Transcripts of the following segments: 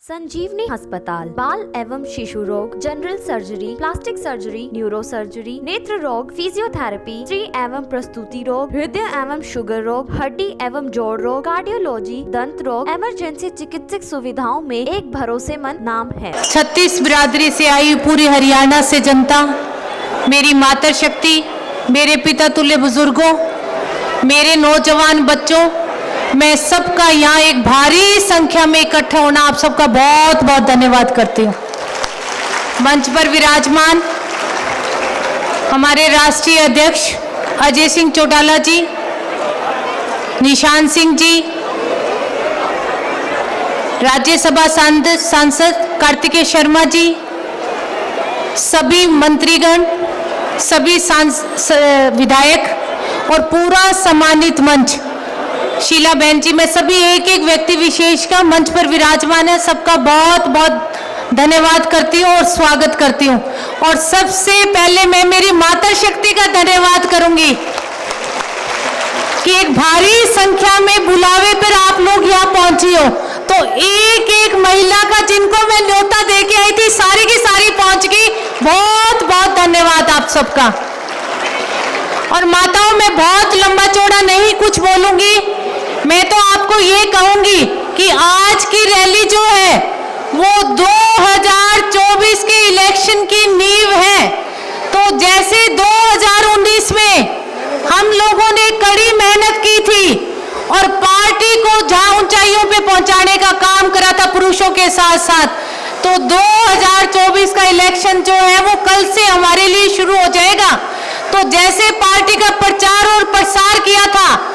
संजीवनी अस्पताल बाल एवं शिशु रोग, general surgery, plastic surgery, neuro surgery, नेत्र रोग, फिजियोथेरेपी, स्त्री एवं प्रसूति रोग, हृदय एवं शुगर रोग, हड्डी एवं जोड़ रोग, कार्डियोलॉजी, दंत रोग, इमरजेंसी चिकित्सक सुविधाओं में एक भरोसेमंद नाम है। 36 बिरादरी से आई पूरी हरियाणा से जनता, मेरी मातृ शक्ति, मेरे पिता तुल्य बुजुर्गों, मेरे नौजवान बच्चों, मैं सबका यहाँ एक भारी संख्या में इकट्ठा होना आप सबका बहुत बहुत धन्यवाद करती हूँ। मंच पर विराजमान हमारे राष्ट्रीय अध्यक्ष अजय सिंह चौटाला जी, निशान सिंह जी, राज्यसभा सांसद कार्तिकेय शर्मा जी, सभी मंत्रीगण, सभी विधायक और पूरा सम्मानित मंच, शीला बहन जी, मैं सभी एक एक व्यक्ति विशेष का मंच पर विराजमान है, सबका बहुत बहुत धन्यवाद करती हूँ और स्वागत करती हूँ। और सबसे पहले मैं मेरी मातृ शक्ति का धन्यवाद करूंगी कि एक भारी संख्या में बुलावे पर आप लोग यहाँ पहुंची हो। तो एक एक महिला का जिनको मैं न्योता दे के आई थी, सारी की सारी पहुंच गई। बहुत बहुत धन्यवाद आप सबका। और माताओं, मैं बहुत लंबा चौड़ा नहीं कुछ बोलूंगी, मैं तो आपको ये कहूंगी कि आज की रैली जो है वो 2024 के इलेक्शन की नींव है। तो जैसे 2019 में हम लोगों ने कड़ी मेहनत की थी और पार्टी को जहां ऊंचाइयों पे पहुंचाने का काम करा था पुरुषों के साथ साथ, तो 2024 का इलेक्शन जो है वो कल से हमारे लिए शुरू हो जाएगा। तो जैसे पार्टी का प्रचार और प्रसार किया था,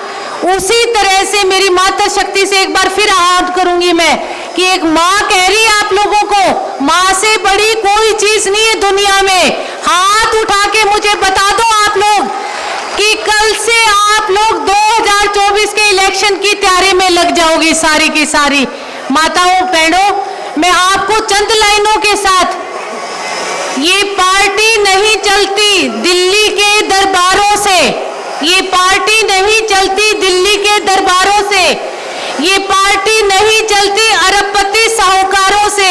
उसी तरह से मेरी मातृ शक्ति से एक बार फिर आह्वान करूंगी मैं कि एक माँ कह रही है आप लोगों को, माँ से बड़ी कोई चीज नहीं है दुनिया में। हाथ उठा के मुझे बता दो आप लोग कि कल से आप लोग 2024 के इलेक्शन की तैयारी में लग जाओगी सारी की सारी। माताओं बहनों, मैं आपको चंद लाइनों के साथ, ये पार्टी नहीं चलती दिल्ली के दरबारों से, ये पार्टी नहीं चलती दिल्ली के दरबारों से, ये पार्टी नहीं चलती अरबपति साहूकारों से,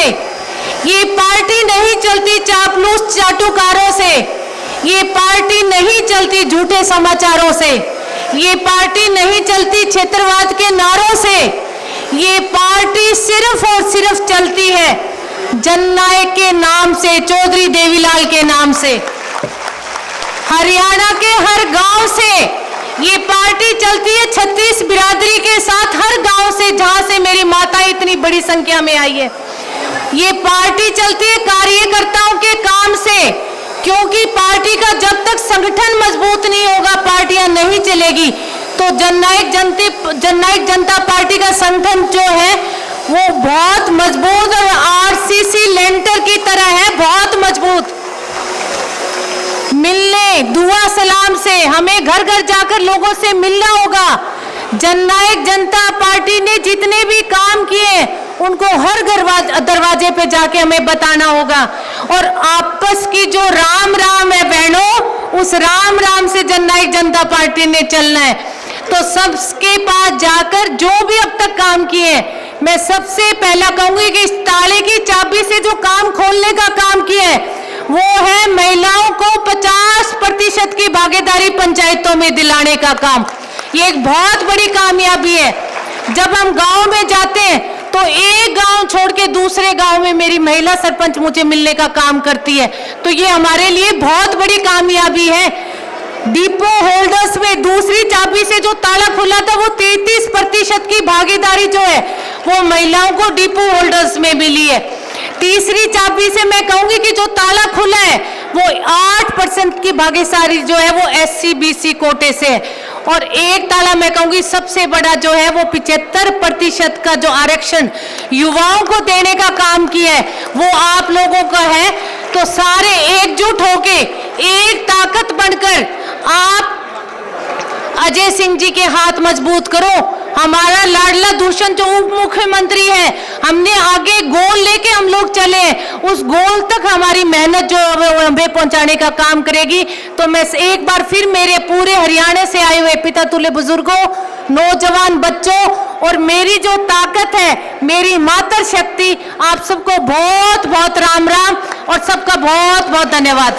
ये पार्टी नहीं चलती चापलूस चाटुकारों से, ये पार्टी नहीं चलती झूठे समाचारों से, ये पार्टी नहीं चलती क्षेत्रवाद के नारों से, ये पार्टी सिर्फ और सिर्फ चलती है जननायक के नाम से, चौधरी देवीलाल के नाम से। हरियाणा के हर गांव से ये पार्टी चलती है, 36 बिरादरी के साथ हर गांव से जहां से मेरी माता इतनी बड़ी संख्या में आई है। ये पार्टी चलती है कार्यकर्ताओं के काम से, क्योंकि पार्टी का जब तक संगठन मजबूत नहीं होगा पार्टियां नहीं चलेगी। तो जननायक जनता पार्टी का संगठन जो है वो बहुत मजबूत और आरसीसी लेंटर की तरह है, बहुत मजबूत। मिलने दुआ सलाम से हमें घर घर जाकर लोगों से मिलना होगा। जननायक जनता पार्टी ने जितने भी काम किए उनको हर दरवाजे पे जाके हमें बताना होगा। और आपस की जो राम राम है बहनों, उस राम राम से जननायक जनता पार्टी ने चलना है। तो सबके पास जाकर जो भी अब तक काम किए, मैं सबसे पहला कहूंगी कि इस ताले की चाबी से जो काम खोलने का काम किया है वो है महिलाओं को 50% की भागीदारी पंचायतों में दिलाने का काम। ये एक बहुत बड़ी कामयाबी है। जब हम गांव में जाते हैं तो एक गांव छोड़ के दूसरे गांव में मेरी महिला सरपंच मुझे मिलने का काम करती है, तो ये हमारे लिए बहुत बड़ी कामयाबी है। डिपो होल्डर्स में दूसरी चाबी से जो ताला खुला था वो 33% की भागीदारी जो है वो महिलाओं को डिपो होल्डर्स में मिली है। तीसरी चाबी से मैं कहूंगी कि जो ताला खुला है वो 8% की भागीदारी जो है वो SC/BC कोटे से है। और एक ताला मैं कहूंगी सबसे बड़ा जो है वो 75% का जो आरक्षण युवाओं को देने का काम किया है वो आप लोगों का है। तो सारे एकजुट होके एक ताकत बनकर आप अजय सिंह जी के हाथ मजबूत करो। हमारा लाडला दूषण जो उप मुख्यमंत्री है, हमने आगे गोल लेके हम लोग चले, उस गोल तक हमारी मेहनत जो हमें पहुंचाने का काम करेगी। तो मैं एक बार फिर मेरे पूरे हरियाणा से आए हुए पिता तुल्य बुजुर्गों, नौजवान बच्चों और मेरी जो ताकत है, मेरी मातृ शक्ति, आप सबको बहुत बहुत राम राम और सबका बहुत बहुत धन्यवाद।